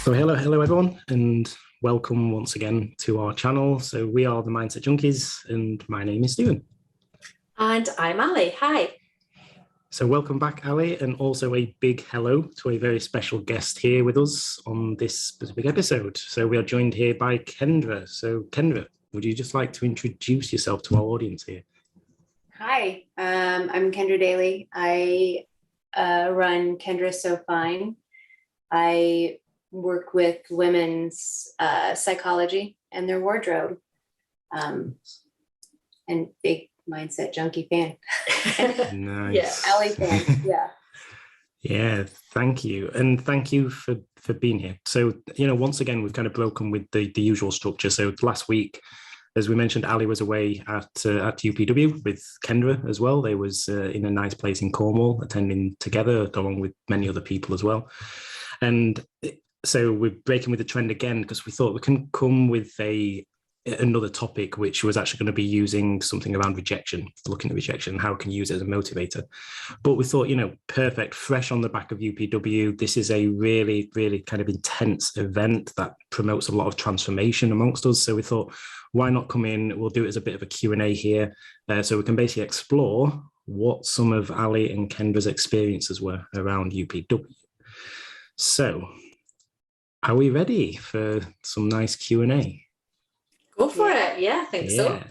So hello everyone, and welcome once again to our channel. So we are the Mindset Junkies, and my name is Stephen. And I'm Allie. Hi. So welcome back, Allie, and also a big hello to a very special guest here with us on this specific episode. So we are joined here by Kendra. So Kendra, would you just like to introduce yourself to our audience here? Hi, I'm Kendra Daily. I run Kendra Sew Fine. I work with women's psychology and their wardrobe, and big Mindset Junkie fan. Nice. Yeah, Allie fan. Yeah. Yeah, thank you. And thank you for being here. So, once again, we've kind of broken with the usual structure. So last week, as we mentioned, Allie was away at UPW with Kendra as well. They was in a nice place in Cornwall, attending together, along with many other people as well. And so we're breaking with the trend again, because we thought we can come with another topic, which was actually going to be using something around rejection, looking at rejection, how can you use it as a motivator. But we thought, perfect, fresh on the back of UPW. This is a really, really kind of intense event that promotes a lot of transformation amongst us. So we thought, why not come in? We'll do it as a bit of a Q&A here. So we can basically explore what some of Allie and Kendra's experiences were around UPW. So are we ready for some nice Q&A? Go for it. Yeah, I think so.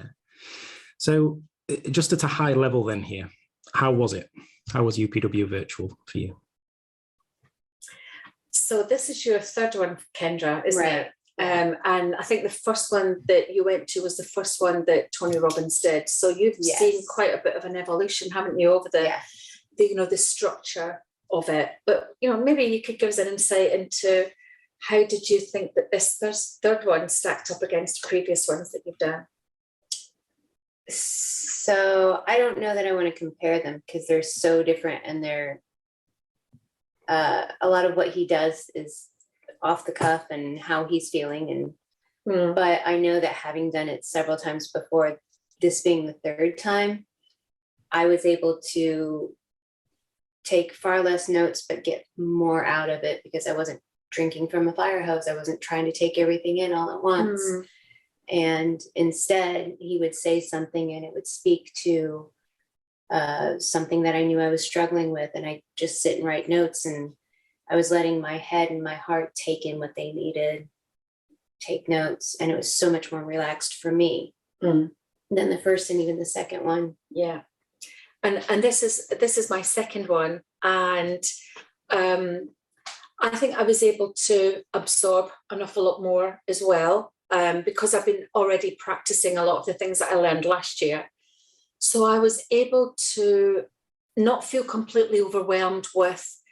So just at a high level then here, how was it? How was UPW Virtual for you? So this is your third one, Kendra, isn't Right. it? And I think the first one that you went to was the first one that Tony Robbins did. So you've seen quite a bit of an evolution, haven't you, over the structure of it. But maybe you could give us an insight into how did you think that this third one stacked up against the previous ones that you've done? So I don't know that I want to compare them because they're so different, and they're a lot of what he does is off the cuff and how he's feeling. But I know that having done it several times before, this being the third time, I was able to take far less notes but get more out of it because I wasn't drinking from a fire hose. I wasn't trying to take everything in all at once. And instead, he would say something and it would speak to something that I knew I was struggling with. And I just sit and write notes, and I was letting my head and my heart take in what they needed, take notes. And it was so much more relaxed for me than the first and even the second one. Yeah. And this is my second one. And I think I was able to absorb an awful lot more as well, because I've been already practicing a lot of the things that I learned last year. So I was able to not feel completely overwhelmed with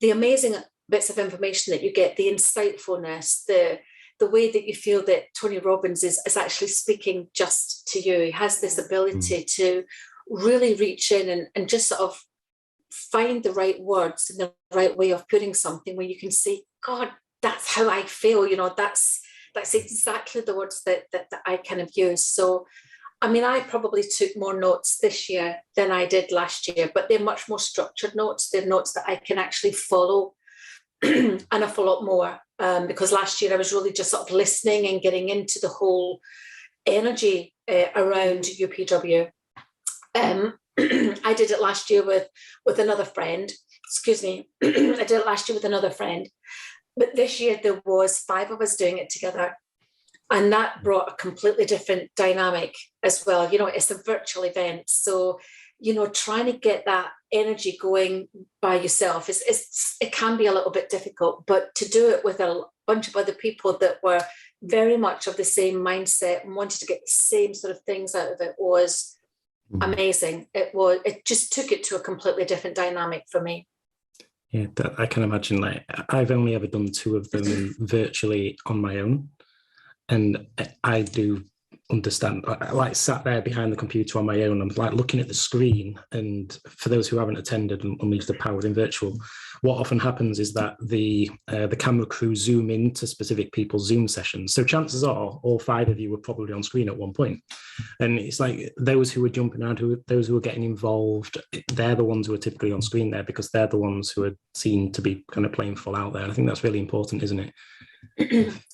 the amazing bits of information that you get, the insightfulness, the way that you feel that Tony Robbins is actually speaking just to you. He has this ability to really reach in and just sort of find the right words and the right way of putting something where you can say, God, that's how I feel. That's exactly the words that I kind of use. So, I mean, I probably took more notes this year than I did last year, but they're much more structured notes. They're notes that I can actually follow an awful lot more, because last year I was really just sort of listening and getting into the whole energy around UPW. I did it last year with another friend. Excuse me. I did it last year with another friend. But this year there was 5 of us doing it together. And that brought a completely different dynamic as well. It's a virtual event. So, trying to get that energy going by yourself it can be a little bit difficult, but to do it with a bunch of other people that were very much of the same mindset and wanted to get the same sort of things out of it was amazing. It just took it to a completely different dynamic for me. Yeah, I can imagine. Like, I've only ever done 2 of them virtually on my own, and I do understand. I like sat there behind the computer on my own. I'm like looking at the screen, and for those who haven't attended and unleashed the power in virtual, what often happens is that the camera crew zoom into specific people's Zoom sessions. So chances are all 5 of you were probably on screen at one point. And it's like those who are jumping out, those who are getting involved, they're the ones who are typically on screen there because they're the ones who are seen to be kind of playing full out there. And I think that's really important, isn't it?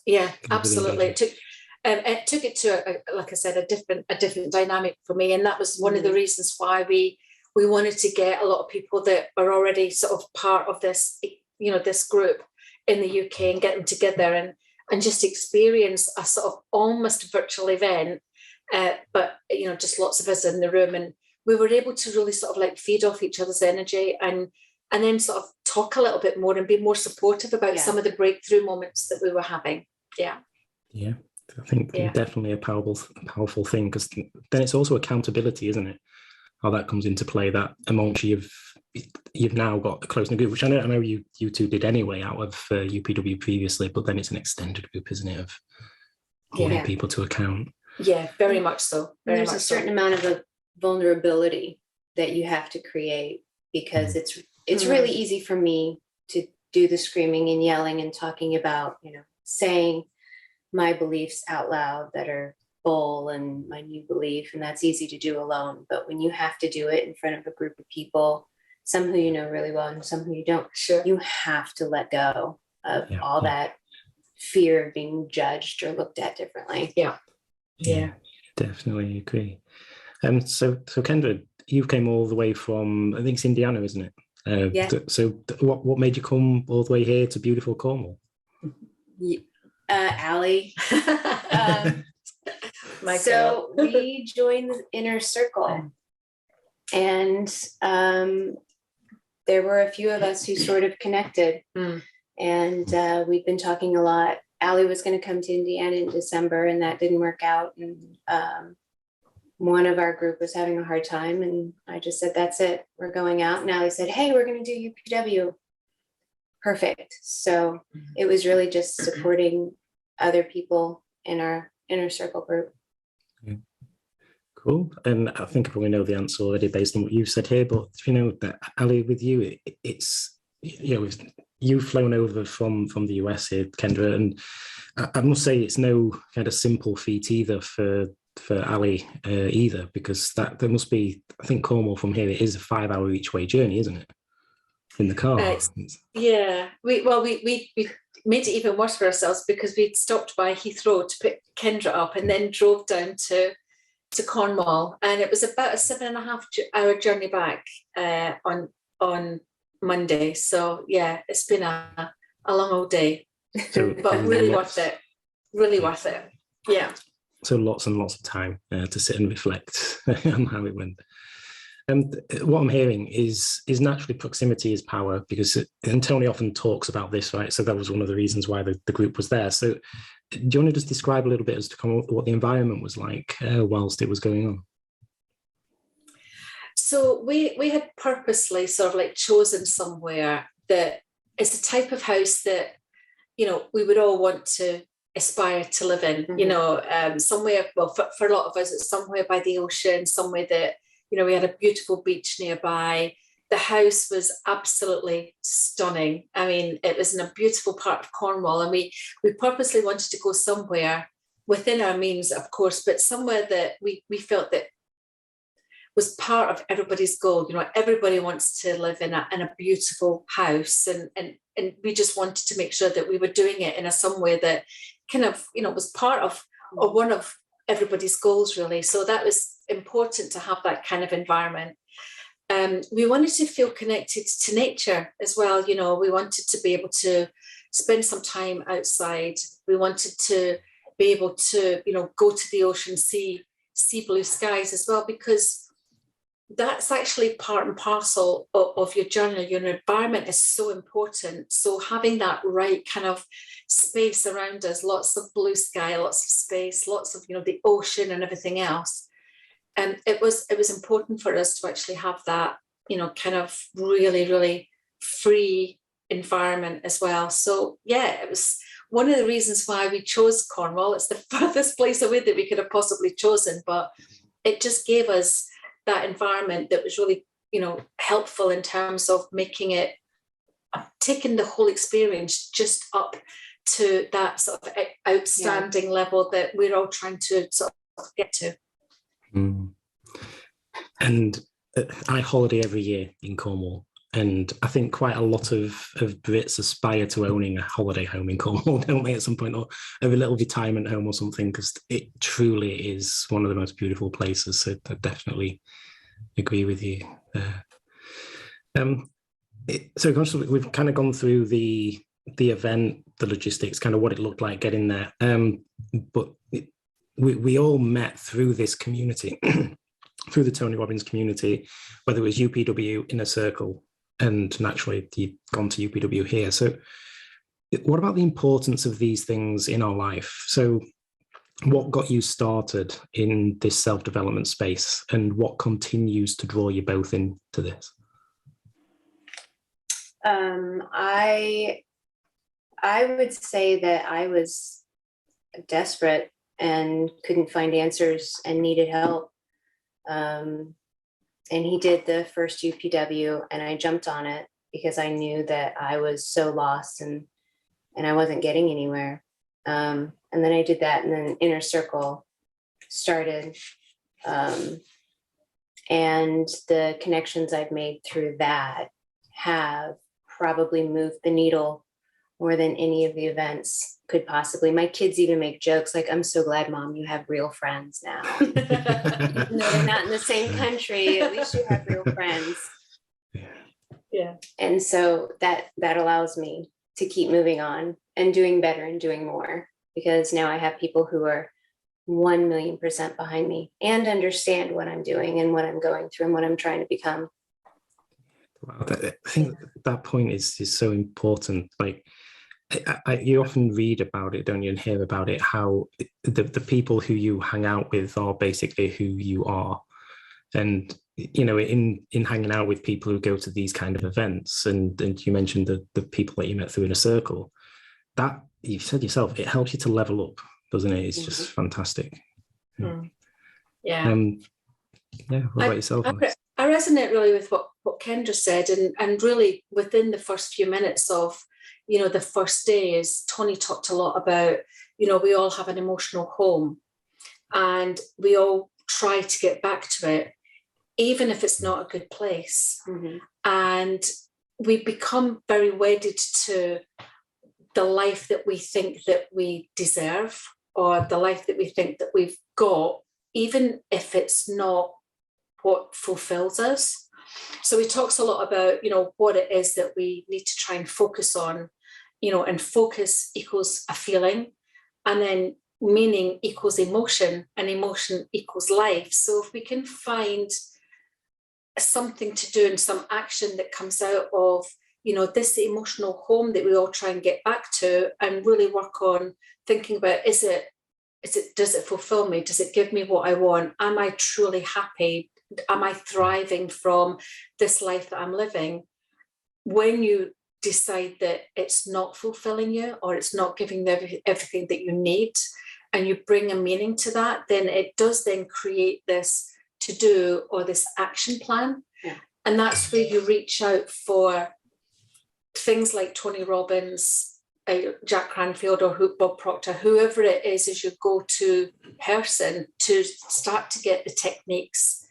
Yeah, absolutely. It took it to like I said, a different dynamic for me, and that was one of the reasons why we wanted to get a lot of people that are already sort of part of this, this group in the UK, and get them together and just experience a sort of almost virtual event, but just lots of us in the room, and we were able to really sort of like feed off each other's energy and then sort of talk a little bit more and be more supportive about some of the breakthrough moments that we were having. Yeah. I think definitely a powerful thing, because then it's also accountability, isn't it? How that comes into play, that amongst you've now got a close-knit group, which I know you two did anyway out of UPW previously, but then it's an extended group, isn't it, of holding people to account. Yeah, very much so. There's a certain amount of vulnerability that you have to create, because it's really easy for me to do the screaming and yelling and talking about, saying my beliefs out loud that are full and my new belief, and that's easy to do alone. But when you have to do it in front of a group of people, some who you know really well and some who you don't, you have to let go of all that fear of being judged or looked at differently. Yeah, definitely agree. So Kendra, you came all the way from, I think it's Indiana, isn't it? So what made you come all the way here to beautiful Cornwall? Allie. So we joined the inner circle, and there were a few of us who sort of connected, and we've been talking a lot. Allie was going to come to Indiana in December, and that didn't work out, and one of our group was having a hard time, and I just said, that's it, we're going out. And Allie said, hey, we're going to do UPW. Perfect. So it was really just supporting other people in our inner circle group. Cool. And I think I probably know the answer already based on what you've said here, but that Allie, with you, it's you've flown over from the US here, Kendra, and I must say it's no kind of simple feat either for Allie either, because there must be, I think Cornwall from here, it is a 5-hour each way journey, isn't it? In the car. We made it even worse for ourselves, because we'd stopped by Heathrow to pick Kendra up and then drove down to Cornwall, and it was about a 7.5-hour journey back on Monday. So it's been a long old day, but really worth it. Really worth it. Yeah. So lots and lots of time to sit and reflect on how it went. And what I'm hearing is naturally proximity is power, and Tony often talks about this, right? So that was one of the reasons why the group was there. So do you want to just describe a little bit as to what the environment was like whilst it was going on? So we had purposely sort of like chosen somewhere that is the type of house that, we would all want to aspire to live in, somewhere, well, for a lot of us, it's somewhere by the ocean, somewhere that, we had a beautiful beach nearby. The house was absolutely stunning. I mean, it was in a beautiful part of Cornwall, and we purposely wanted to go somewhere within our means, of course, but somewhere that we felt that was part of everybody's goal. Everybody wants to live in a beautiful house, and we just wanted to make sure that we were doing it in some way that kind of, was part of, or one of everybody's goals, really. So that was important to have that kind of environment. We wanted to feel connected to nature as well. We wanted to be able to spend some time outside. We wanted to be able to, go to the ocean, see blue skies as well, because that's actually part and parcel of your journey. Your environment is so important. So having that right kind of space around us, lots of blue sky, lots of space, lots of, the ocean and everything else. And it was important for us to actually have that, kind of really, really free environment as well. So it was one of the reasons why we chose Cornwall. It's the furthest place away that we could have possibly chosen, but it just gave us that environment that was really, helpful in terms of making it, taking the whole experience just up to that sort of outstanding level that we're all trying to sort of get to. And I holiday every year in Cornwall, And I think quite a lot of Brits aspire to owning a holiday home in Cornwall, don't they, at some point, or a little retirement home or something, because it truly is one of the most beautiful places. So I definitely agree with you there. So we've kind of gone through the event, the logistics, kind of what it looked like getting there. But we all met through this community, through the Tony Robbins community, whether it was UPW, Inner Circle, and naturally you've gone to UPW here. So what about the importance of these things in our life? So what got you started in this self-development space, and what continues to draw you both into this? I would say that I was desperate and couldn't find answers and needed help. And he did the first UPW, and I jumped on it because I knew that I was so lost and I wasn't getting anywhere. And then I did that, and then Inner Circle started. And the connections I've made through that have probably moved the needle more than any of the events could possibly. My kids even make jokes like, "I'm so glad, Mom, you have real friends now." No, they're not in the same country. At least you have real friends. Yeah. And so that allows me to keep moving on and doing better and doing more, because now I have people who are 1,000,000% behind me and understand what I'm doing and what I'm going through and what I'm trying to become. Wow, I think that point is so important. Like, you often read about it, don't you, and hear about it, how the people who you hang out with are basically who you are. And, you know, in hanging out with people who go to these kind of events, and you mentioned the people that you met through Inner Circle, that, you said yourself, it helps you to level up, doesn't it? It's just fantastic. Yeah. Yeah, what about yourself? I resonate really with what Kendra said, and really within the first few minutes of, you know, the first day, is Tony talked a lot about, you know, we all have an emotional home and we all try to get back to it, even if it's not a good place. Mm-hmm. And we become very wedded to the life that we think that we deserve, or the life that we think that we've got, even if it's not what fulfills us. So he talks a lot about, you know, what it is that we need to try and focus on, you know, and focus equals a feeling, and then meaning equals emotion, and emotion equals life. So if we can find something to do and some action that comes out of, you know, this emotional home that we all try and get back to, and really work on thinking about, does it fulfill me? Does it give me what I want? Am I truly happy? Am I thriving from this life that I'm living? When you decide that it's not fulfilling you, or it's not giving you everything that you need, and you bring a meaning to that, then it does then create this to do, or this action plan. Yeah. And that's where you reach out for things like Tony Robbins, Jack Cranfield, or Bob Proctor, whoever it is your go-to person, to start to get the techniques,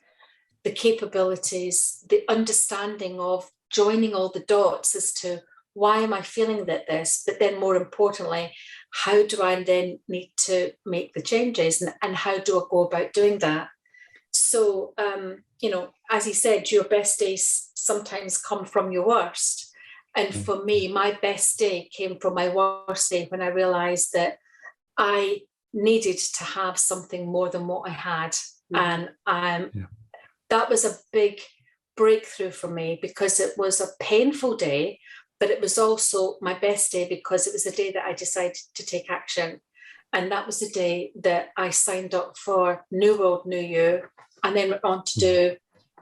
the capabilities, the understanding of joining all the dots as to why am I feeling this, but then more importantly, how do I then need to make the changes, and how do I go about doing that? So, you know, as he said, your best days sometimes come from your worst. And for me, my best day came from my worst day, when I realized that I needed to have something more than what I had. And that was a big breakthrough for me, because it was a painful day, but it was also my best day because it was the day that I decided to take action. And that was the day that I signed up for New World, New You, and then went on to do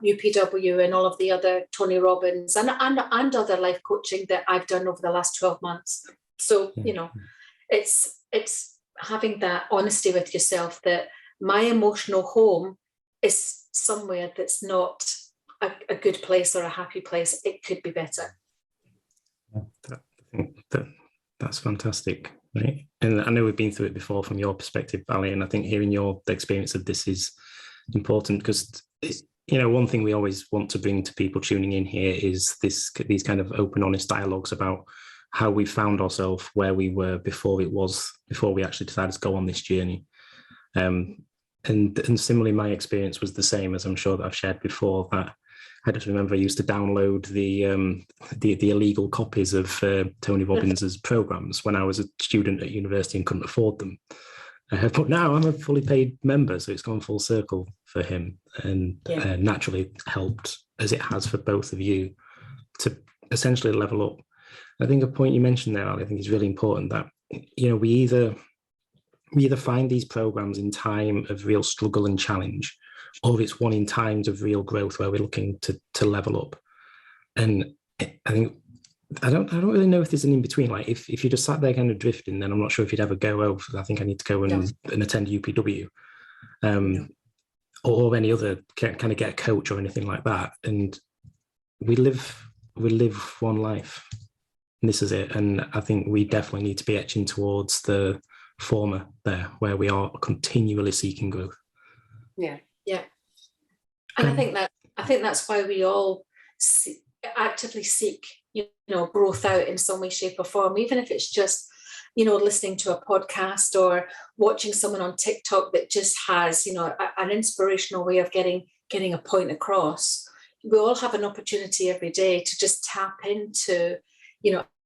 UPW and all of the other Tony Robbins and other life coaching that I've done over the last 12 months. So, you know, it's having that honesty with yourself that my emotional home is somewhere that's not a good place or a happy place. It could be better. That's fantastic, right? And I know we've been through it before from your perspective, Allie, and I think hearing the experience of this is important, because one thing we always want to bring to people tuning in here is these kind of open, honest dialogues about how we found ourselves where we were before we actually decided to go on this journey. And similarly, my experience was the same, as I'm sure that I've shared before, that I just remember I used to download the illegal copies of Tony Robbins's programs when I was a student at university and couldn't afford them. But now I'm a fully paid member, so it's gone full circle for him, and naturally helped, as it has for both of you, to essentially level up. I think a point you mentioned there, Ali, I think is really important, that we either find these programs in time of real struggle and challenge, or it's one in times of real growth where we're looking to level up. And I think I don't really know if there's an in between. Like if you just sat there kind of drifting, then I'm not sure if you'd ever go, oh, I think I need to go and attend UPW, or any other kind of get a coach or anything like that. And we live one life, and this is it. And I think we definitely need to be etching towards the former there, where we are continually seeking growth. Yeah. And I think that's why we all actively seek, growth out in some way, shape, or form, even if it's just, listening to a podcast or watching someone on TikTok that just has, an inspirational way of getting a point across. We all have an opportunity every day to just tap into,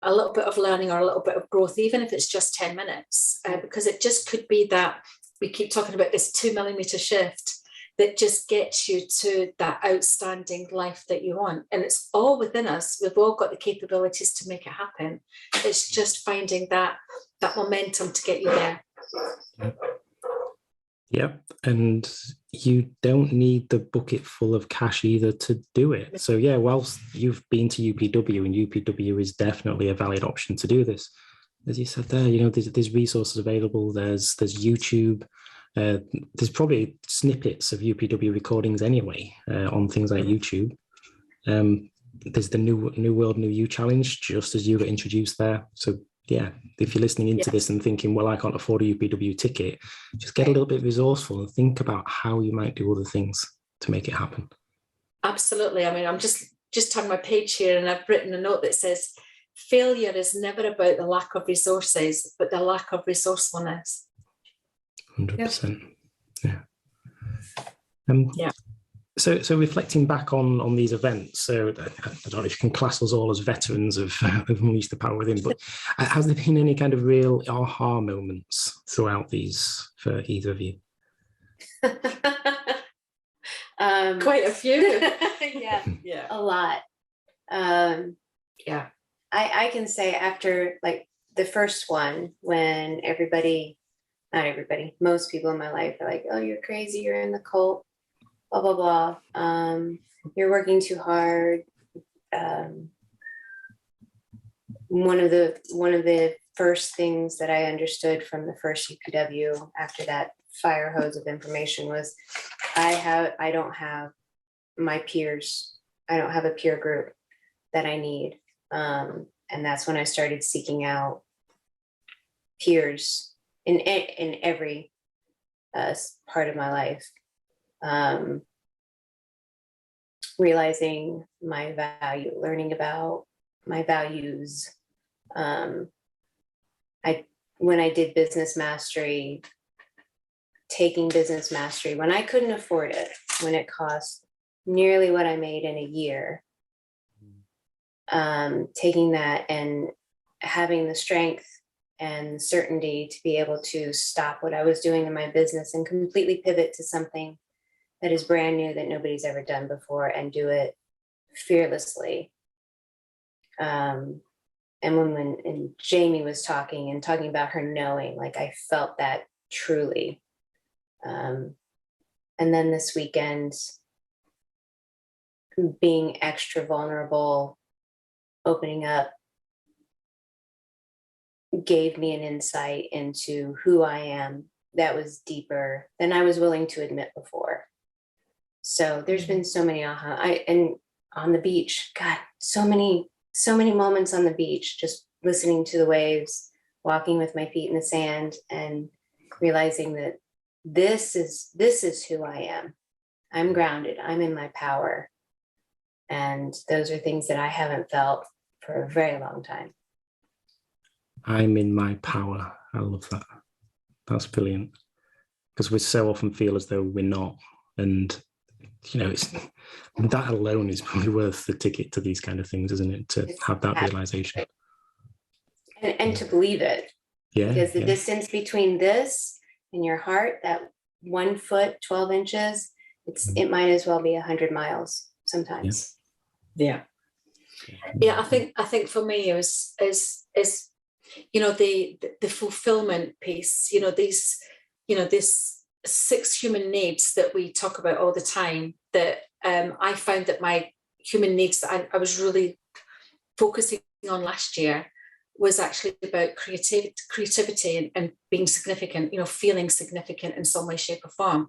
a little bit of learning or a little bit of growth, even if it's just 10 minutes, because it just could be that we keep talking about this 2 millimeter shift that just gets you to that outstanding life that you want. And it's all within us. We've all got the capabilities to make it happen. It's just finding that momentum to get you there. Yep. And you don't need the bucket full of cash either to do it. So yeah, whilst you've been to UPW, and UPW is definitely a valid option to do this, as you said there, there's resources available. There's YouTube. There's probably snippets of UPW recordings anyway on things like YouTube. There's the New World, New You challenge, just as you got introduced there. So yeah, if you're listening into this and thinking, well, I can't afford a UPW ticket, just get a little bit resourceful and think about how you might do other things to make it happen. Absolutely. I mean, I'm just on my page here, and I've written a note that says, failure is never about the lack of resources, but the lack of resourcefulness. 100%. Yeah. So reflecting back on these events, so I don't know if you can class us all as veterans of Unleash the Power Within, but has there been any kind of real aha moments throughout these for either of you? Quite a few. Yeah, a lot. I can say after like the first one, when most people in my life are like, oh, you're crazy, you're in the cult, blah, blah, blah. You're working too hard. One of the first things that I understood from the first UPW after that fire hose of information was I don't have my peers. I don't have a peer group that I need. And that's when I started seeking out peers in every part of my life, realizing my value, learning about my values. When I did business mastery, taking business mastery, when I couldn't afford it, when it cost nearly what I made in a year, taking that and having the strength and certainty to be able to stop what I was doing in my business and completely pivot to something that is brand new that nobody's ever done before and do it fearlessly. And when Jamie was talking about her knowing, like I felt that truly. And then this weekend, being extra vulnerable, opening up, gave me an insight into who I am that was deeper than I was willing to admit before. So there's been so many and on the beach, God, so many moments on the beach, just listening to the waves, walking with my feet in the sand, and realizing that this is who I am. I'm grounded, I'm in my power. And those are things that I haven't felt for a very long time. I'm in my power. I love that. That's brilliant. Because we so often feel as though we're not. And, you know, it's that alone is probably worth the ticket to these kind of things, isn't it? To have that realization. And to believe it. Yeah. Because the distance between this and your heart, that 1 foot, 12 inches, it might as well be 100 miles sometimes. Yeah. I think for me is you know, the fulfillment piece, you know, this 6 human needs that we talk about all the time, that I found that my human needs that I was really focusing on last year was actually about creativity and being significant, you know, feeling significant in some way, shape or form.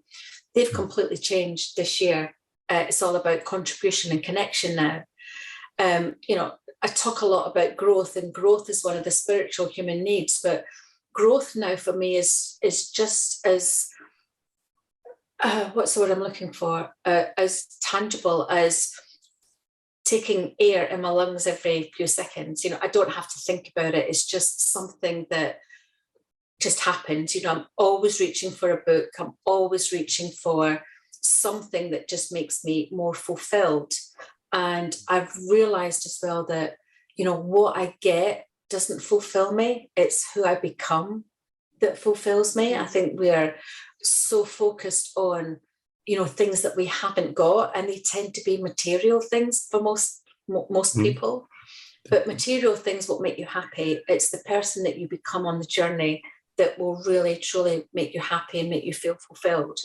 They've completely changed this year. It's all about contribution and connection now. You know, I talk a lot about growth, and growth is one of the spiritual human needs, but growth now for me is just as what's the word I'm looking for, as tangible as taking air in my lungs every few seconds. You know, I don't have to think about it. It's just something that just happens. You know, I'm always reaching for a book. I'm always reaching for something that just makes me more fulfilled. And I've realized as well that, you know, what I get doesn't fulfill me. It's who I become that fulfills me. I think we are so focused on, you know, things that we haven't got, and they tend to be material things for most people. But material things won't make you happy. It's the person that you become on the journey that will really, truly make you happy and make you feel fulfilled.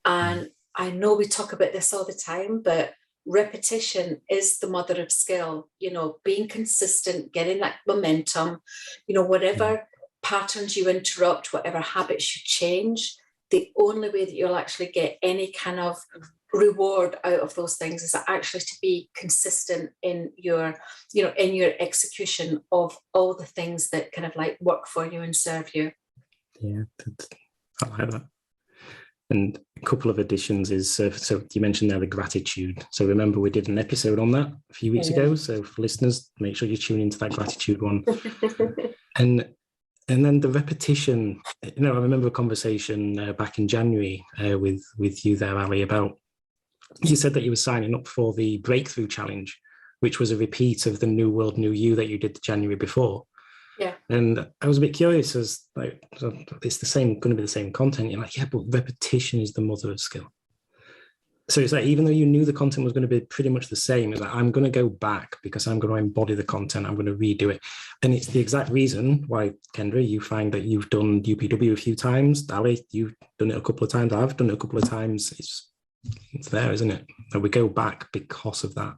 And I know we talk about this all the time, but repetition is the mother of skill. You know, being consistent, getting that momentum, you know, whatever patterns you interrupt, whatever habits you change, the only way that you'll actually get any kind of reward out of those things is actually to be consistent in your, you know, in your execution of all the things that kind of like work for you and serve you. Yeah, I like that. And a couple of additions is, so you mentioned there the gratitude. So remember, we did an episode on that a few weeks ago. So for listeners, make sure you tune into that gratitude one. And then the repetition, you know, I remember a conversation back in January with you there, Allie, about, you said that you were signing up for the Breakthrough Challenge, which was a repeat of the New World, New You that you did the January before. Yeah. And I was a bit curious, as like, it's the same, going to be the same content. You're like, yeah, but repetition is the mother of skill. So it's like, even though you knew the content was going to be pretty much the same, it's like, I'm going to go back because I'm going to embody the content. I'm going to redo it. And it's the exact reason why, Kendra, you find that you've done UPW a few times. Allie, you've done it a couple of times. I've done it a couple of times. It's there, isn't it? And we go back because of that.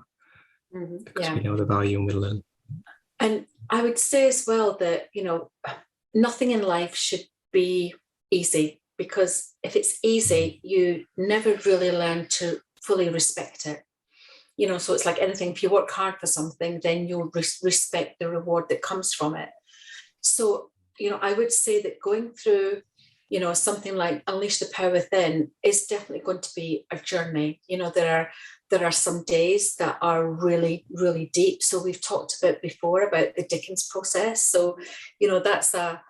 Because we know the value and we learn. And I would say as well that, you know, nothing in life should be easy, because if it's easy, you never really learn to fully respect it. You know, so it's like anything, if you work hard for something, then you'll respect the reward that comes from it. So, you know, I would say that going through, you know, something like Unleash the Power Within is definitely going to be a journey. You know, there are some days that are really, really deep. So we've talked about before about the Dickens process. So, you know, that's a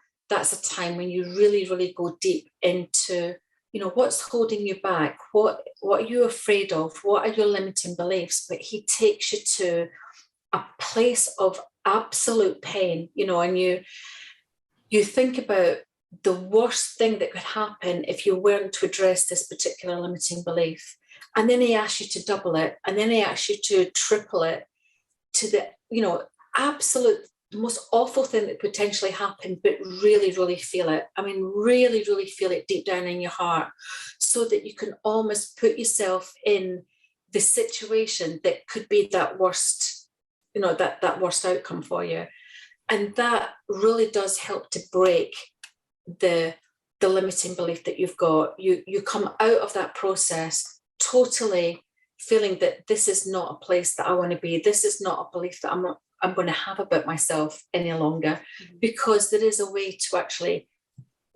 time when you really, really go deep into, you know, what's holding you back? What are you afraid of? What are your limiting beliefs? But he takes you to a place of absolute pain, you know, and you think about the worst thing that could happen if you weren't to address this particular limiting belief. And then he asks you to double it, and then he asks you to triple it to the, you know, absolute most awful thing that potentially happened, but really, really feel it. I mean, really, really feel it deep down in your heart, so that you can almost put yourself in the situation that could be that worst, you know, that worst outcome for you. And that really does help to break the limiting belief that you've got. You come out of that process totally feeling that this is not a place that I want to be. This is not a belief that I'm going to have about myself any longer, because there is a way to actually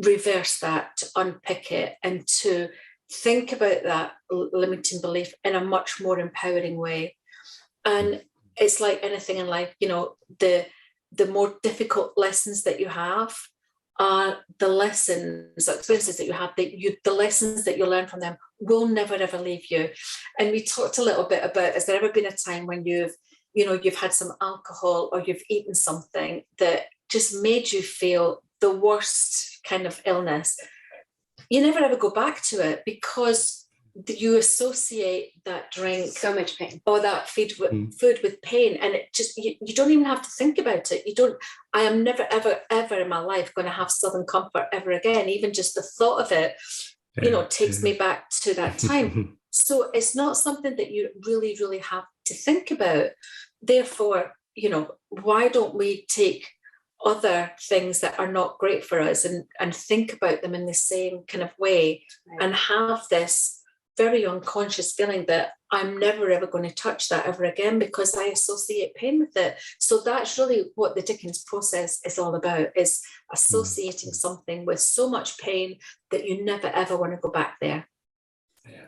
reverse that, to unpick it, and to think about that limiting belief in a much more empowering way. And it's like anything in life, you know, the more difficult lessons that you have are the lessons, experiences that you have, the lessons that you learn from them will never ever leave you. And we talked a little bit about, has there ever been a time when you've had some alcohol or you've eaten something that just made you feel the worst kind of illness? You never ever go back to it because you associate that drink, So much pain, or that food with pain, and it just you don't even have to think about it. I am never ever in my life going to have Southern Comfort ever again. Even just the thought of it, takes me back to that time. So it's not something that you really have to think about. Therefore, why don't we take other things that are not great for us and think about them in the same kind of way, right, and have this very unconscious feeling that I'm never ever going to touch that ever again because I associate pain with it. So that's really what the Dickens process is all about, is associating something with so much pain that you never ever want to go back there. Yeah.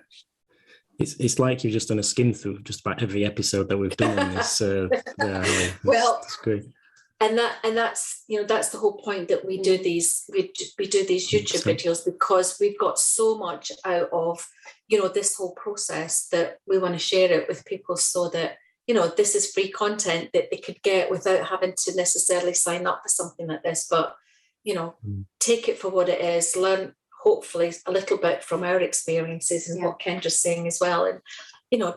It's like you've just done a skim through just about every episode that we've done on this. Well, that's great. And that's the whole point that we do these YouTube videos, because we've got so much out of this whole process that we want to share it with people, so that this is free content that they could get without having to necessarily sign up for something like this. But take it for what it is, learn hopefully a little bit from our experiences and what Kendra's saying as well, and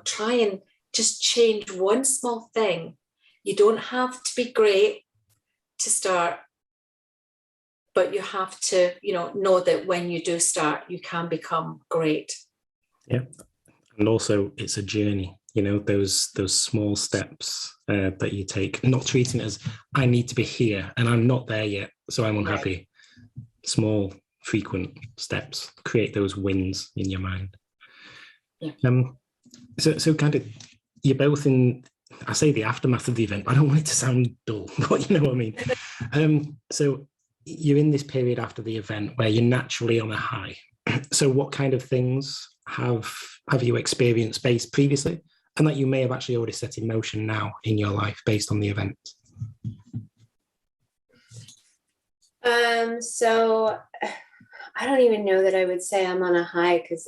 try and just change one small thing. You don't have to be great to start, but you have to know that when you do start, you can become great. Yeah. And also it's a journey, those small steps that you take, not treating it as I need to be here and I'm not there yet, so I'm unhappy. Right. Small frequent steps create those wins in your mind. Yeah. So kind of, you're both in, I say the aftermath of the event, but I don't want it to sound dull, but you know what I mean. So you're in this period after the event where you're naturally on a high. So what kind of things have you experienced based previously, and that you may have actually already set in motion now in your life based on the event? So I don't even know that I would say I'm on a high, because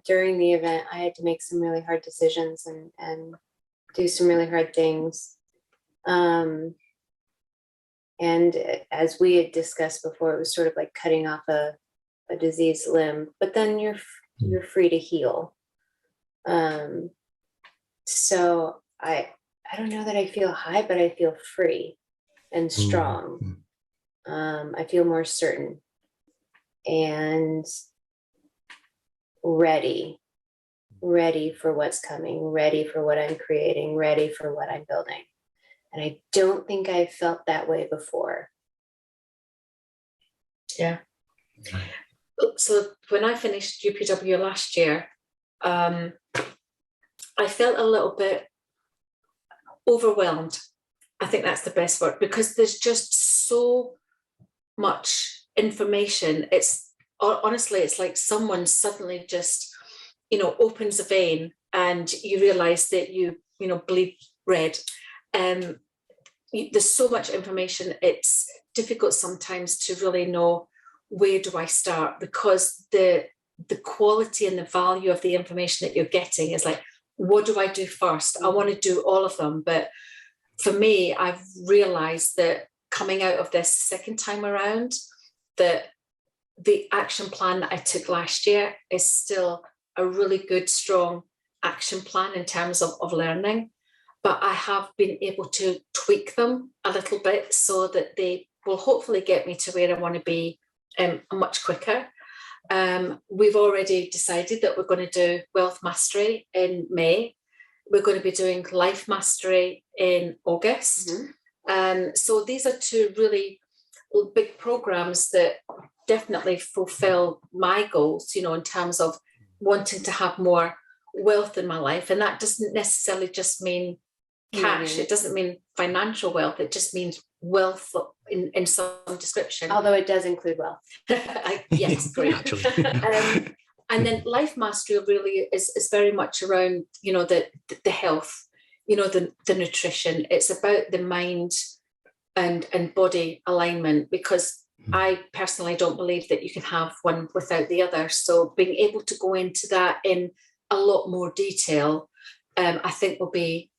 during the event I had to make some really hard decisions and do some really hard things. And as we had discussed before, it was sort of like cutting off a diseased limb, but then you're free to heal. So I don't know that I feel high, but I feel free and strong. I feel more certain and ready for what's coming, ready for what I'm creating, ready for what I'm building. And I don't think I felt that way before. Yeah. So when I finished UPW last year, I felt a little bit overwhelmed. I think that's the best word, because there's just so much information. It's honestly, it's like someone suddenly just, opens a vein and you realize that you bleed red. There's so much information. It's difficult sometimes to really know where do I start, because the quality and the value of the information that you're getting is like, what do I do first? I want to do all of them. But for me, I've realized that coming out of this second time around, that the action plan that I took last year is still a really good, strong action plan in terms of learning. But I have been able to tweak them a little bit so that they will hopefully get me to where I want to be much quicker. We've already decided that we're going to do Wealth Mastery in May. We're going to be doing Life Mastery in August. So these are two really big programs that definitely fulfill my goals, in terms of wanting to have more wealth in my life. And that doesn't necessarily just mean cash. It doesn't mean financial wealth. It just means wealth in some description. Although it does include wealth. Yes, great. And then life mastery really is very much around, the health, the nutrition. It's about the mind and body alignment, because I personally don't believe that you can have one without the other. So being able to go into that in a lot more detail, I think will be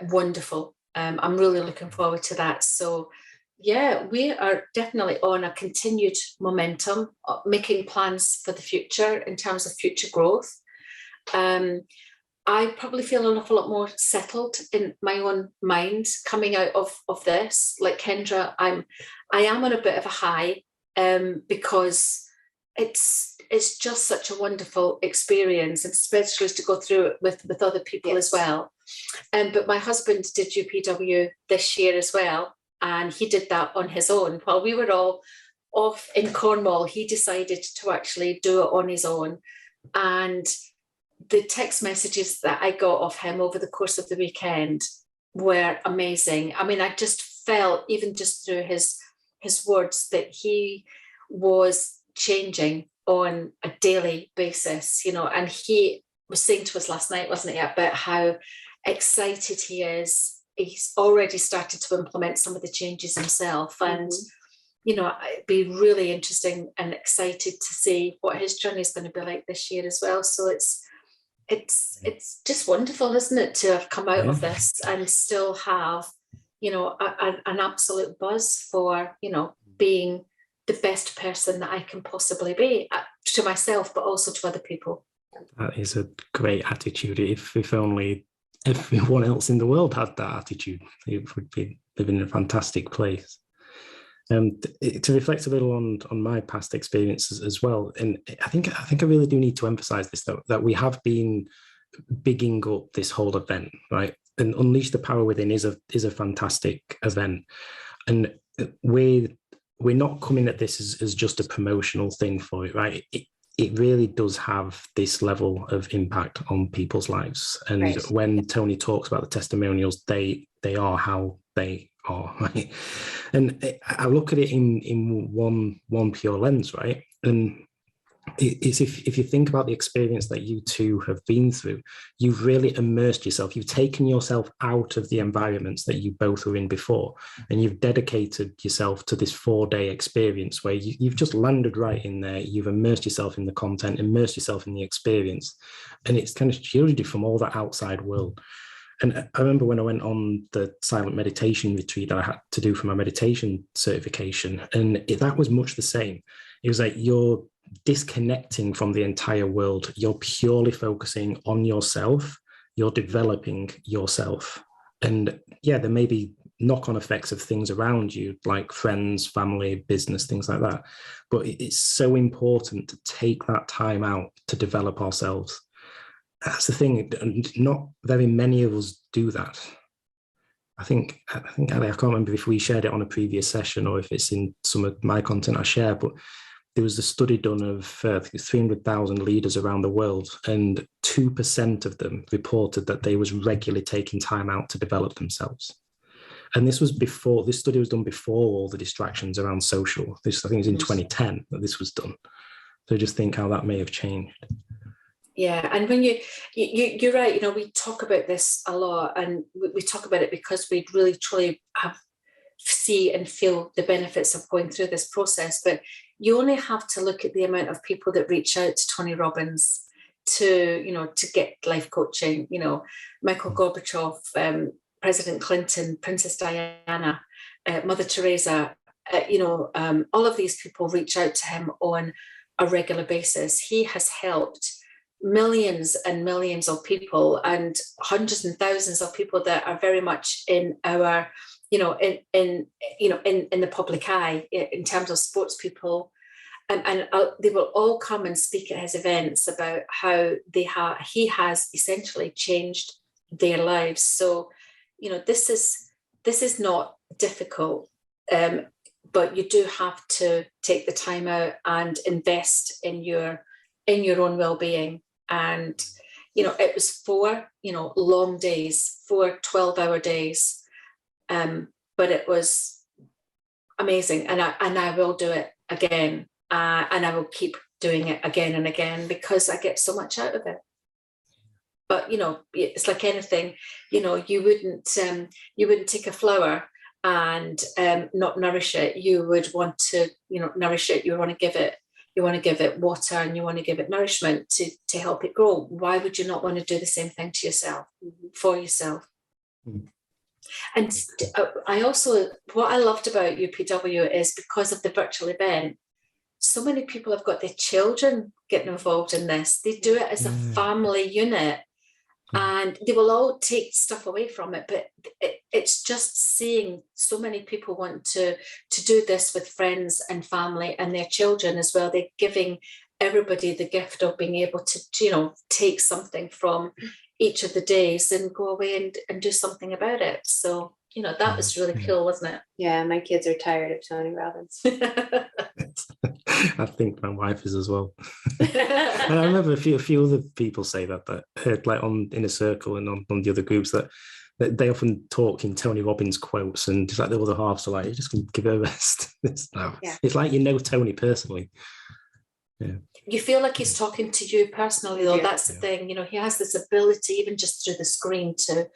wonderful. I'm really looking forward to that. So yeah, we are definitely on a continued momentum, making plans for the future in terms of future growth. I probably feel an awful lot more settled in my own mind coming out of this. Like Kendra, I am on a bit of a high, because it's just such a wonderful experience, and especially to go through it with other people as well. But my husband did UPW this year as well, and he did that on his own. While we were all off in Cornwall, he decided to actually do it on his own. And the text messages that I got of him over the course of the weekend were amazing. I mean, I just felt, even just through his words, that he was changing on a daily basis, and he was saying to us last night, wasn't he, about how excited he is. He's already started to implement some of the changes himself. And it'd be really interesting and excited to see what his journey is going to be like this year as well. So it's just wonderful, isn't it, to have come out of this and still have, an absolute buzz for, being the best person that I can possibly be, to myself, but also to other people. That is a great attitude. If only everyone else in the world had that attitude, it would be living in a fantastic place. To reflect a little on my past experiences as well, and I think I really do need to emphasize this, though, that we have been bigging up this whole event, right? And Unleash the Power Within is a fantastic event, and we're not coming at this as just a promotional thing for it, right? It really does have this level of impact on people's lives. And when Tony talks about the testimonials, they are how they are, right? And I look at it in one pure lens, right? And it's if you think about the experience that you two have been through, you've really immersed yourself. You've taken yourself out of the environments that you both were in before, and you've dedicated yourself to this 4-day experience where you've just landed right in there. You've immersed yourself in the content, immersed yourself in the experience, and it's kind of shielded you from all that outside world. And I remember when I went on the silent meditation retreat that I had to do for my meditation certification, and that was much the same. It was like you're disconnecting from the entire world. You're purely focusing on yourself. You're developing yourself. And yeah, there may be knock-on effects of things around you, like friends, family, business, things like that. But it's so important to take that time out to develop ourselves. That's the thing. Not very many of us do that. I think, Allie, I can't remember if we shared it on a previous session or if it's in some of my content I share, but there was a study done of 300,000 leaders around the world, and 2% of them reported that they was regularly taking time out to develop themselves. And this study was done before all the distractions around social. I think it was in 2010 that this was done. So just think how that may have changed. Yeah, and when you're right, we talk about this a lot, and we talk about it because we really truly see and feel the benefits of going through this process. But you only have to look at the amount of people that reach out to Tony Robbins to get life coaching, Michael Gorbachev, President Clinton, Princess Diana, Mother Teresa, all of these people reach out to him on a regular basis. He has helped millions and millions of people, and hundreds and thousands of people that are very much in our in the public eye in terms of sports people, and they will all come and speak at his events about how he has essentially changed their lives. So this is not difficult, but you do have to take the time out and invest in your own well-being. And it was 4 long days, 4 12-hour days, but it was amazing, and I will do it again, and I will keep doing it again and again because I get so much out of it. But it's like anything. You wouldn't take a flower and not nourish it. You would want to nourish it. You want to give it water, and you want to give it nourishment to help it grow. Why would you not want to do the same thing to yourself, for yourself? And I also, what I loved about UPW is because of the virtual event, so many people have got their children getting involved in this. They do it as a family unit, and they will all take stuff away from it. But it's just seeing so many people want to do this with friends and family and their children as well. They're giving everybody the gift of being able to, take something from each of the days and go away and do something about it. So, that was really cool, wasn't it? Yeah, my kids are tired of Tony Robbins. I think my wife is as well. And I remember a few other people say that like on Inner Circle and on the other groups that they often talk in Tony Robbins quotes, and it's like the other halves are like, you just can give her a rest. It's like Tony personally. Yeah. You feel like he's talking to you personally, though. That's the thing. He has this ability, even just through the screen, to,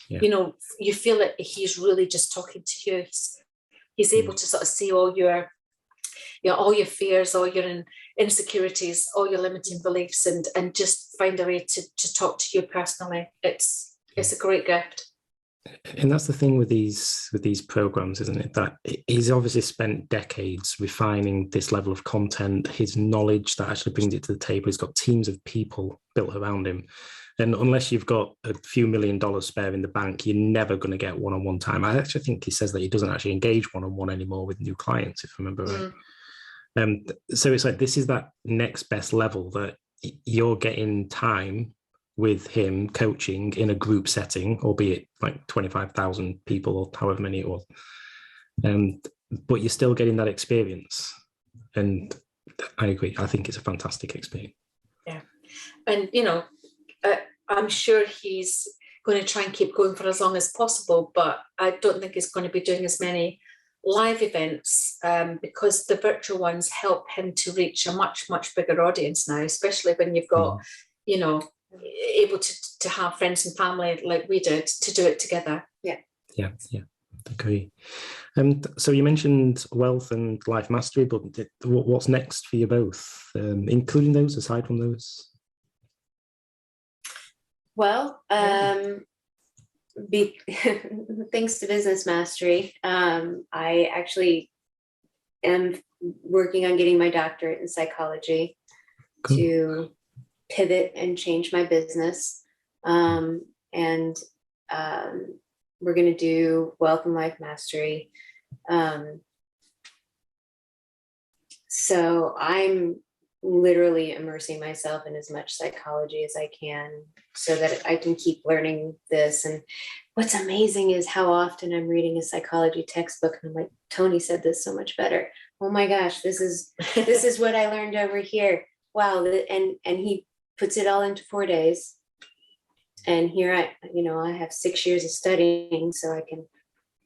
you feel like he's really just talking to you. He's able to sort of see all your fears, all your insecurities, all your limiting beliefs, and just find a way to talk to you personally. It's a great gift. And that's the thing with these programs, isn't it? That he's obviously spent decades refining this level of content, his knowledge that actually brings it to the table. He's got teams of people built around him. And unless you've got a few $1 million spare in the bank, you're never going to get one-on-one time. I actually think he says that he doesn't actually engage one-on-one anymore with new clients, if I remember right. So it's like, this is that next best level that you're getting time with him coaching in a group setting, albeit like 25,000 people or however many it was. But you're still getting that experience. And I agree. I think it's a fantastic experience. Yeah. And, I'm sure he's going to try and keep going for as long as possible, but I don't think he's going to be doing as many live events because the virtual ones help him to reach a much, much bigger audience now, especially when you've got, able to have friends and family like we did to do it together. Yeah, agree. So you mentioned wealth and life mastery, but what's next for you both, including those, aside from those? Well, thanks to business mastery, I actually am working on getting my doctorate in psychology. Cool. To pivot and change my business. And we're going to do wealth and life mastery. So I'm literally immersing myself in as much psychology as I can so that I can keep learning this. And what's amazing is how often I'm reading a psychology textbook and I'm like, Tony said this so much better. Oh my gosh, this is what I learned over here. Wow. And he puts it all into 4 days. And here I have 6 years of studying, so I can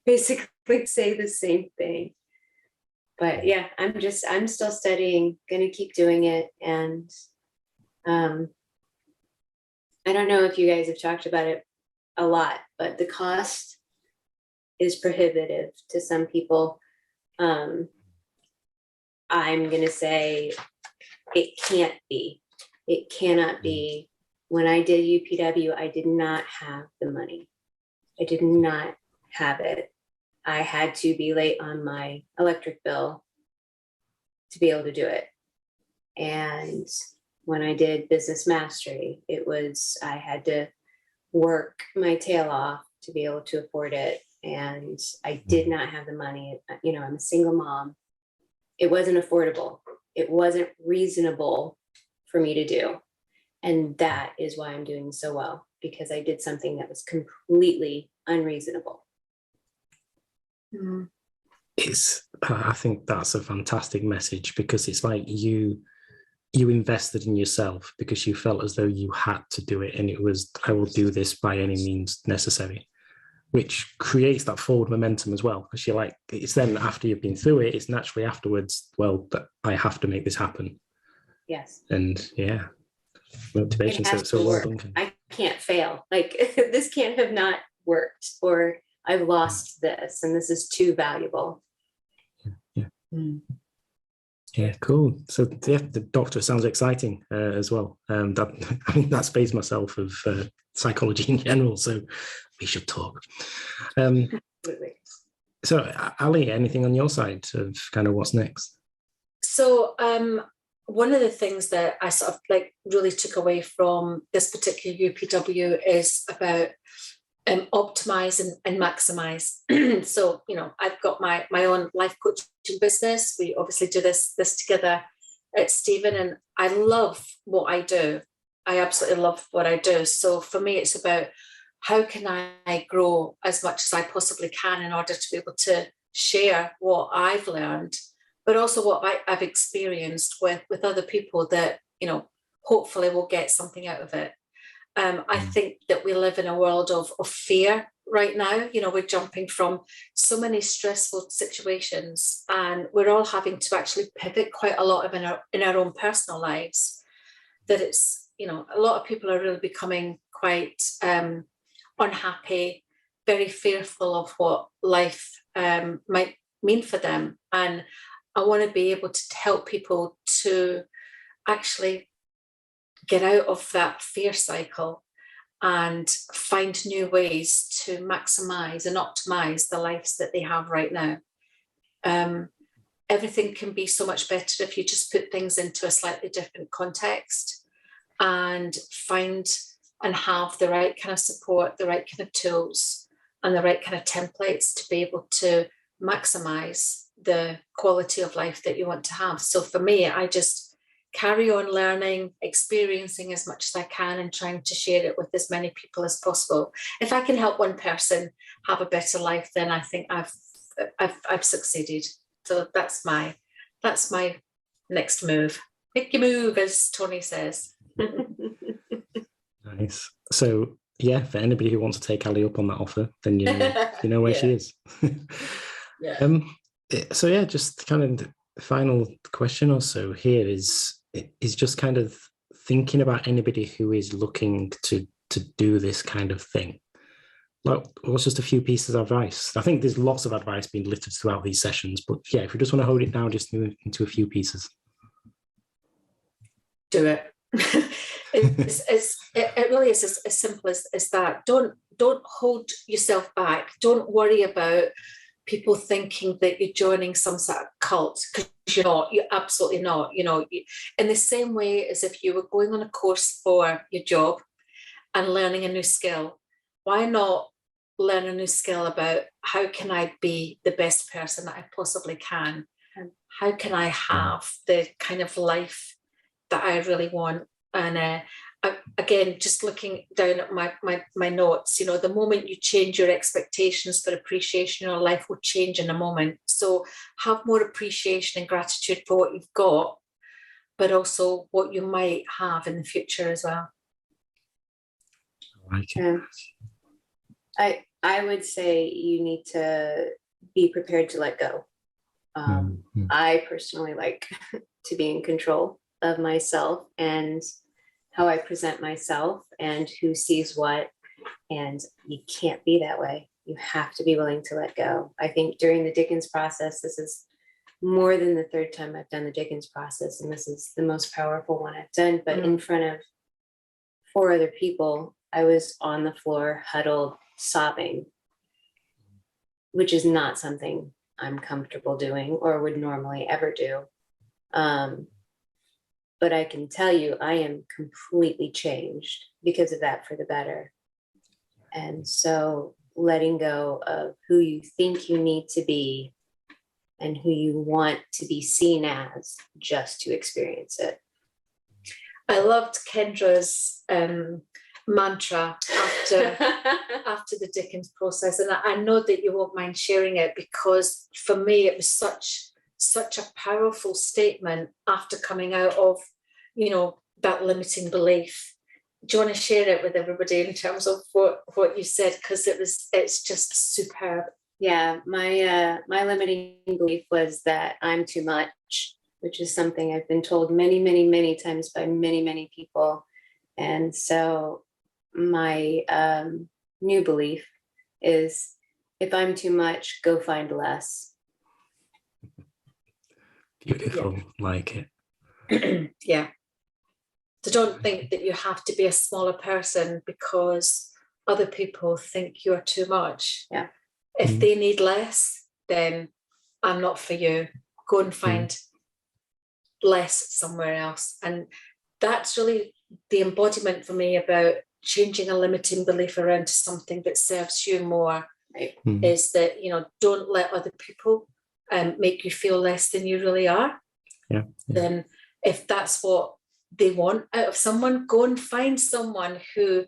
basically say the same thing. But yeah, I'm still studying, gonna keep doing it. And I don't know if you guys have talked about it a lot, but the cost is prohibitive to some people. I'm gonna say it can't be. It cannot be. When I did UPW, I did not have the money. I did not have it. I had to be late on my electric bill to be able to do it. And when I did business mastery, I had to work my tail off to be able to afford it. And I did not have the money. I'm a single mom. It wasn't affordable. It wasn't reasonable for me to do. And that is why I'm doing so well, because I did something that was completely unreasonable. I think that's a fantastic message, because it's like you invested in yourself because you felt as though you had to do it, and it was, I will do this by any means necessary, which creates that forward momentum as well, because you're like, it's then after you've been through it, it's naturally afterwards, well, I have to make this happen. Yes. And yeah, motivation. It has So to well work. done, Ken. I can't fail. Like this can't have not worked, or I've lost this, and this is too valuable. Yeah. Mm. Yeah, cool. So yeah, the doctor sounds exciting as well. That I mean, that space myself of psychology in general. So we should talk. Absolutely. So Ali, anything on your side of kind of what's next? So one of the things that I sort of like really took away from this particular UPW is about optimize and maximize. So, you know, I've got my own life coaching business. We obviously do this together at Stephen, and I love what I do. I absolutely love what I do. So for me, it's about how can I grow as much as I possibly can in order to be able to share what I've learned, but also what I've experienced with other people that, you know, hopefully will get something out of it. I think that we live in a world of fear right now. You know, we're jumping from so many stressful situations, and we're all having to actually pivot quite a lot of in our own personal lives. That it's, you know, a lot of people are really becoming quite unhappy, very fearful of what life might mean for them. And I want to be able to help people to actually get out of that fear cycle and find new ways to maximize and optimize the lives that they have right now. Everything can be so much better if you just put things into a slightly different context and find and have the right kind of support, the right kind of tools, and the right kind of templates to be able to maximize the quality of life that you want to have. So for me, I just carry on learning, experiencing as much as I can, and trying to share it with as many people as possible. If I can help one person have a better life, then I think I've succeeded. So that's my next move. Make your move, as Tony says. Nice. So yeah, for anybody who wants to take Ali up on that offer, then you know where she is. Yeah. So yeah, just kind of the final question or so here is just kind of thinking about anybody who is looking to do this kind of thing. Like, what's just a few pieces of advice? I think there's lots of advice being littered throughout these sessions, but yeah, if you just want to hold it down, just move into a few pieces. Do it. It really is as simple as that. Don't hold yourself back. Don't worry about people thinking that you're joining some sort of cult, because you're not. You're absolutely not. You know, in the same way as if you were going on a course for your job and learning a new skill, why not learn a new skill about how can I be the best person that I possibly can? How can I have the kind of life that I really want? And again, just looking down at my notes, you know, the moment you change your expectations for appreciation, your life will change in a moment. So have more appreciation and gratitude for what you've got, but also what you might have in the future as well. I like it. I would say you need to be prepared to let go. I personally like to be in control of myself and how I present myself and who sees what, and you can't be that way. You have to be willing to let go. I think during the Dickens process, this is more than the third time I've done the Dickens process, and this is the most powerful one I've done, but in front of 4 other people, I was on the floor, huddled, sobbing, which is not something I'm comfortable doing or would normally ever do. But I can tell you, I am completely changed because of that for the better. And so letting go of who you think you need to be and who you want to be seen as just to experience it. I loved Kendra's mantra after the Dickens process, and I know that you won't mind sharing it, because for me it was such a powerful statement after coming out of, you know, that limiting belief. Do you want to share it with everybody in terms of what you said? Because it's just superb. Yeah, my limiting belief was that I'm too much, which is something I've been told many, many, many times by many, many people. And so my new belief is, if I'm too much, go find less. Beautiful, like it. Yeah. So don't think that you have to be a smaller person because other people think you're too much. Yeah. If they need less, then I'm not for you. Go and find less somewhere else. And that's really the embodiment for me about changing a limiting belief around to something that serves you more. Right? Is that, don't let other people make you feel less than you really are. Yeah. Then if that's what they want out of someone, go and find someone who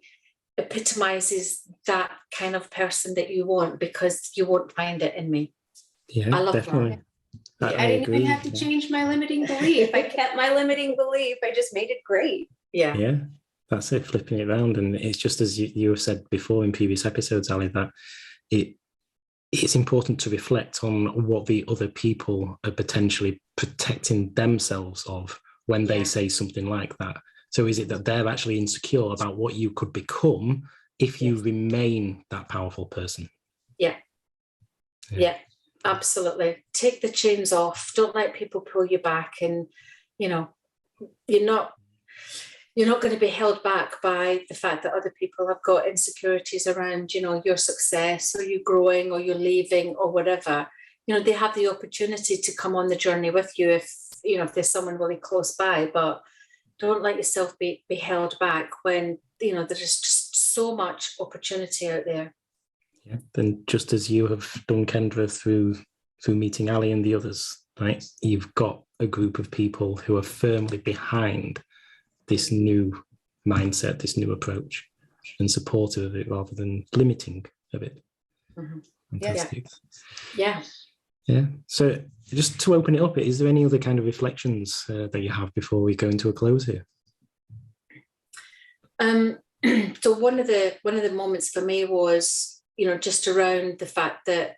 epitomizes that kind of person that you want, because you won't find it in me. Yeah, I love definitely. that. I didn't even have to change my limiting belief. I kept my limiting belief. I just made it great. Yeah. Yeah, that's it, flipping it around. And it's just as you have said before in previous episodes, Allie, that it's important to reflect on what the other people are potentially protecting themselves of when they say something like that. So is it that they're actually insecure about what you could become if you remain that powerful person? Yeah, absolutely. Take the chains off. Don't let people pull you back. And, you're not going to be held back by the fact that other people have got insecurities around, your success, or you growing, or you're leaving, or whatever. They have the opportunity to come on the journey with you if there's someone really close by, but don't let yourself be held back when, there is just so much opportunity out there. Yeah. Then just as you have done, Kendra, through meeting Allie and the others, right? You've got a group of people who are firmly behind this new mindset, this new approach, and supportive of it rather than limiting of it. Fantastic. Yeah. So just to open it up, is there any other kind of reflections that you have before we go into a close here? So one of the moments for me was, just around the fact that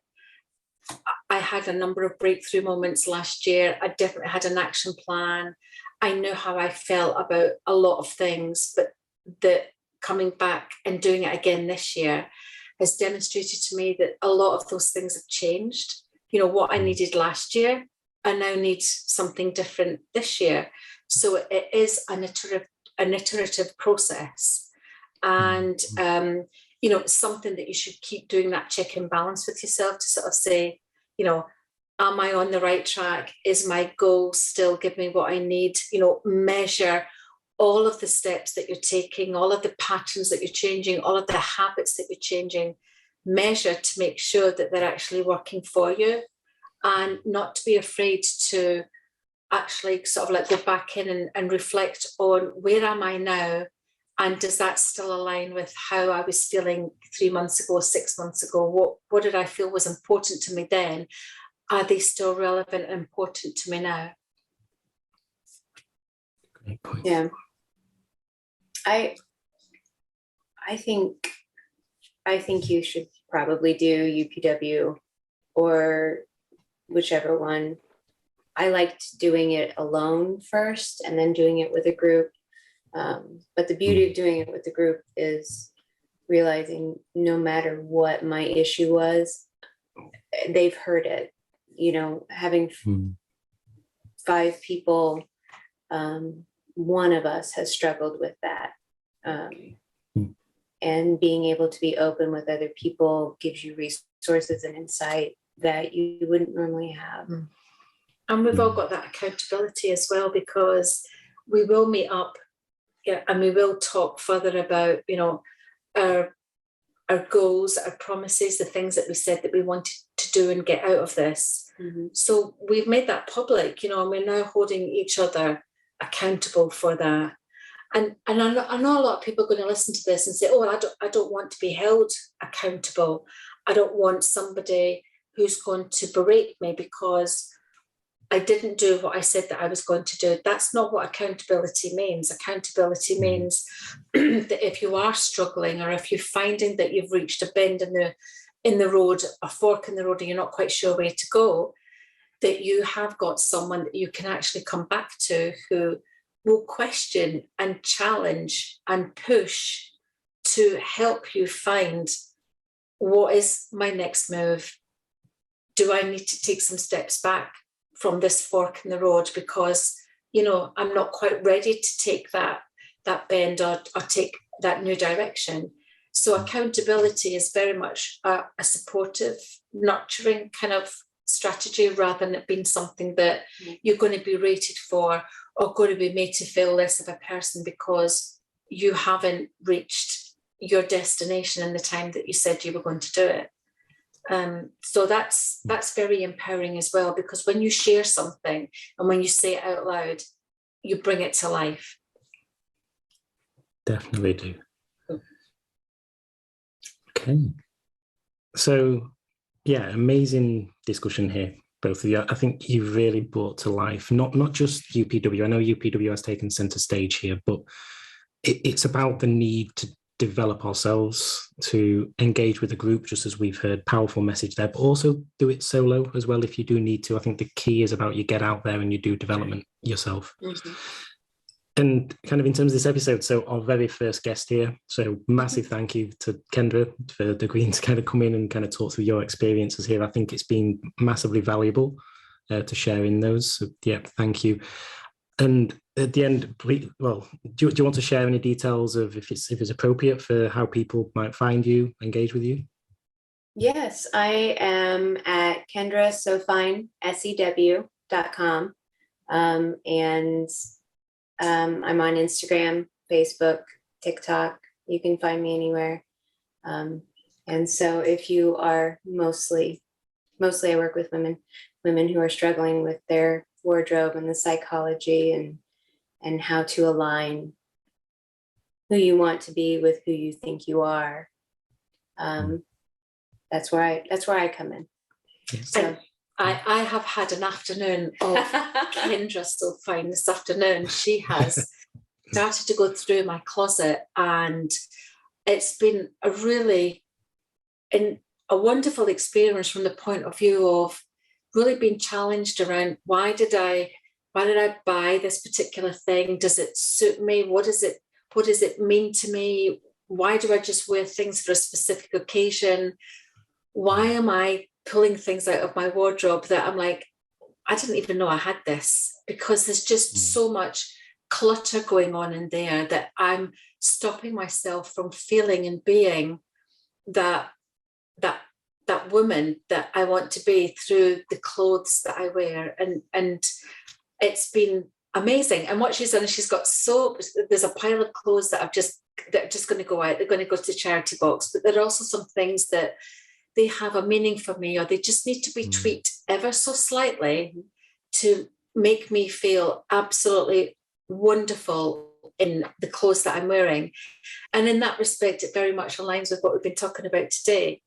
I had a number of breakthrough moments last year. I definitely had an action plan. I knew how I felt about a lot of things, but that coming back and doing it again this year has demonstrated to me that a lot of those things have changed. What I needed last year, I now need something different this year. So it is an iterative process. And, it's something that you should keep doing, that check and balance with yourself to sort of say, am I on the right track? Is my goal still giving me what I need? Measure all of the steps that you're taking, all of the patterns that you're changing, all of the habits that you're changing. Measure to make sure that they're actually working for you, and not to be afraid to actually sort of like go back in and reflect on, where am I now? And does that still align with how I was feeling 3 months ago, 6 months ago? What did I feel was important to me then? Are they still relevant and important to me now? Great point. Yeah. I think you should probably do UPW or whichever one. I liked doing it alone first and then doing it with a group. But the beauty of doing it with the group is realizing no matter what my issue was, they've heard it. Having 5 people, one of us has struggled with that. And being able to be open with other people gives you resources and insight that you wouldn't normally have. And we've all got that accountability as well, because we will meet up, and we will talk further about, our goals, our promises, the things that we said that we wanted to do and get out of this. So we've made that public, and we're now holding each other accountable for that. And I know a lot of people are going to listen to this and say, oh, I don't want to be held accountable. I don't want somebody who's going to berate me because I didn't do what I said that I was going to do. That's not what accountability means. Accountability means that if you are struggling, or if you're finding that you've reached a bend in the road, a fork in the road, and you're not quite sure where to go, that you have got someone that you can actually come back to who will question and challenge and push to help you find, what is my next move? Do I need to take some steps back from this fork in the road because, you know, I'm not quite ready to take that bend or take that new direction? So accountability is very much a supportive, nurturing kind of strategy, rather than it being something that you're going to be rated for or going to be made to feel less of a person because you haven't reached your destination in the time that you said you were going to do it. So that's very empowering as well, because when you share something and when you say it out loud, you bring it to life. Definitely do. Okay. So, yeah, amazing discussion here, both of you. I think you really brought to life not just UPW. I know UPW has taken center stage here, but it's about the need to develop ourselves, to engage with the group, just as we've heard. Powerful message there, but also do it solo as well if you do need to. I think the key is about you get out there and you do development yourself. Mm-hmm. And kind of in terms of this episode, so our very first guest here, so massive thank you to Kendra for agreeing to kind of come in and kind of talk through your experiences here. I think it's been massively valuable to share in those. So, yeah, thank you. And at the end, please, well, do you want to share any details of if it's appropriate for how people might find you, engage with you? Yes, I am at Kendra Sew Fine, SEW.com. And I'm on Instagram, Facebook, TikTok. You can find me anywhere. And so if you are mostly I work with women who are struggling with their wardrobe and the psychology and how to align who you want to be with who you think you are. That's where I come in. So I have had an afternoon of Kendra Sew Fine this afternoon. She has started to go through my closet, and it's been a wonderful experience from the point of view of really being challenged around why did I buy this particular thing? Does it suit me? What does it mean to me? Why do I just wear things for a specific occasion? Why am I pulling things out of my wardrobe that I'm like, I didn't even know I had this? Because there's just so much clutter going on in there that I'm stopping myself from feeling and being that woman that I want to be through the clothes that I wear. And it's been amazing. And what she's done is there's a pile of clothes that are just going to go out. They're going to go to the charity box, but there are also some things that they have a meaning for me, or they just need to be tweaked ever so slightly to make me feel absolutely wonderful in the clothes that I'm wearing. And in that respect, it very much aligns with what we've been talking about today.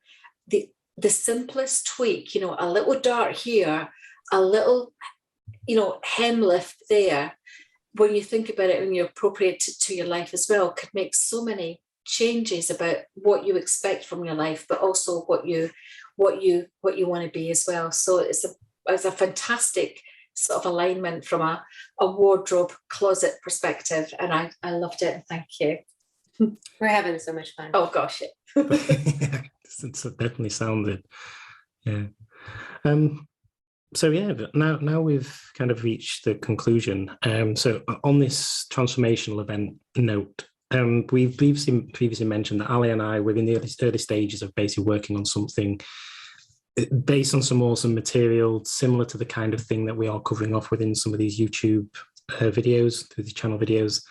The simplest tweak, a little dart here, a little, hem lift there, when you think about it and you appropriate it to your life as well, could make so many changes about what you expect from your life, but also what you want to be as well. So it's a fantastic sort of alignment from a wardrobe closet perspective, and I loved it. Thank you. We're having so much fun. Oh gosh, It's definitely sounded. Yeah. So yeah, but now we've kind of reached the conclusion. So on this transformational event note, we've previously mentioned that Ali and I were in the early stages of basically working on something based on some awesome material, similar to the kind of thing that we are covering off within some of these YouTube videos, through the channel videos.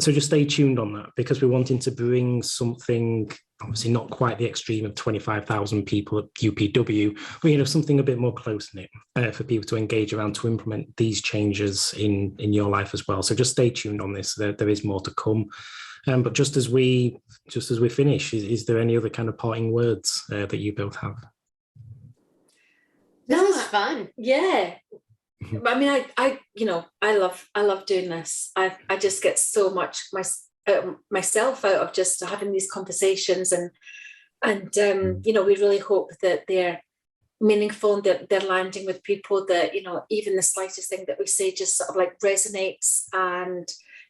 So just stay tuned on that, because we're wanting to bring something, obviously not quite the extreme of 25,000 people at UPW, but something a bit more close-knit for people to engage around, to implement these changes in your life as well. So just stay tuned on this. There is more to come. But just as we finish, is there any other kind of parting words that you both have? This is fun. Yeah. I mean, I love doing this. I just get so much myself out of just having these conversations, and we really hope that they're meaningful, and they're landing with people that, you know, even the slightest thing that we say just sort of like resonates. And,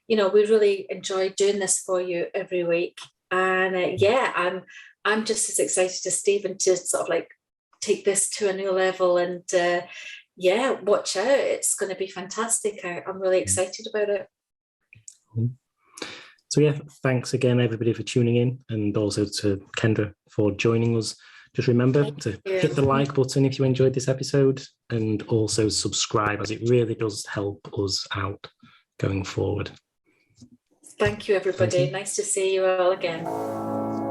you know, we really enjoy doing this for you every week. And yeah, I'm just as excited as Stephen to sort of like take this to a new level. And yeah, watch out. It's going to be fantastic. I'm really excited about it. So yeah, thanks again, everybody, for tuning in, and also to Kendra for joining us. Just remember to hit the like button if you enjoyed this episode, and also subscribe, as it really does help us out going forward. Thank you, everybody. Thank you. Nice to see you all again.